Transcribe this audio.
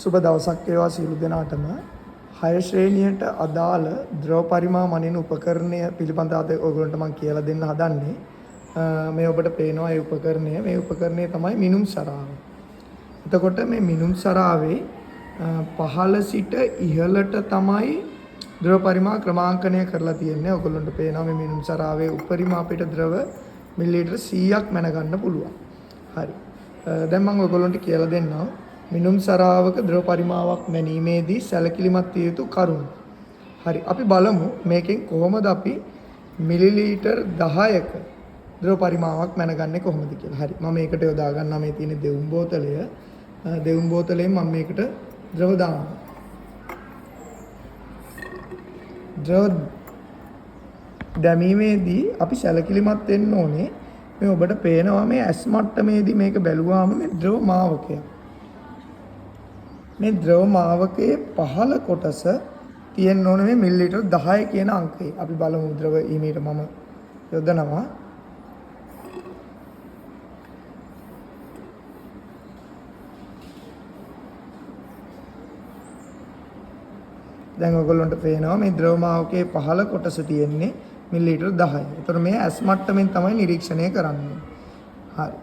සුබ දවසක් වේවා සියලු දෙනාටම. 6 ශ්‍රේණියට අදාළ ද්‍රව පරිමාව මනින උපකරණය පිළිබඳව අද ඔයගොල්ලන්ට මම කියලා දෙන්න හදන්නේ. මේ ඔබට පේනවා මේ උපකරණය. මේ උපකරණය තමයි මිනුම් සරාව. එතකොට මේ මිනුම් සරාවේ පහළ සිට ඉහළට තමයි ද්‍රව පරිමාව ක්‍රමාංකනය කරලා තියෙන්නේ. ඔයගොල්ලන්ට පේනවා මේ මිනුම් සරාවේ උපරිම අපිට ද්‍රව මිලිලීටර් 100ක් මැනගන්න පුළුවන්. හරි. දැන් මම ඔයගොල්ලන්ට කියලා දෙන්නම්. මිනුම් සරාවක ද්‍රව පරිමාවක් මැනීමේදී සැලකිලිමත් විය යුතු කරුණු. හරි. අපි බලමු මේකෙන් කොහොමද අපි මිලිලීටර් 10ක ද්‍රව පරිමාවක් මැනගන්නේ කොහොමද කියලා. හරි. මම මේකට යොදා ගන්නවා මේ තියෙන දෙවුම් බෝතලය. දෙවුම් බෝතලයෙන් මම මේකට ද්‍රව දානවා. ද්‍රව දැමීමේදී අපි සැලකිලිමත් වෙන්න ඕනේ. මේ ඔබට පේනවා මේ ඇස් මට්ටමේදී මේක බැලුවාම මේ ද්‍රව මාවකය. මේ ද්‍රව මාවකයේ පහළ කොටස තියෙන්න ඕනේ මේ මිලිලීටර් 10 කියන අංකය. අපි බලමු ද්‍රව ඊමීට මම යොදනවා. දැන් ඔයගොල්ලන්ට පේනවා මේ ද්‍රව මාවකයේ පහළ කොටස තියෙන්නේ මිලිලීටර් 10. ඒතර මේ ඇස් මට්ටමින් තමයි නිරීක්ෂණය කරන්නේ. හරි.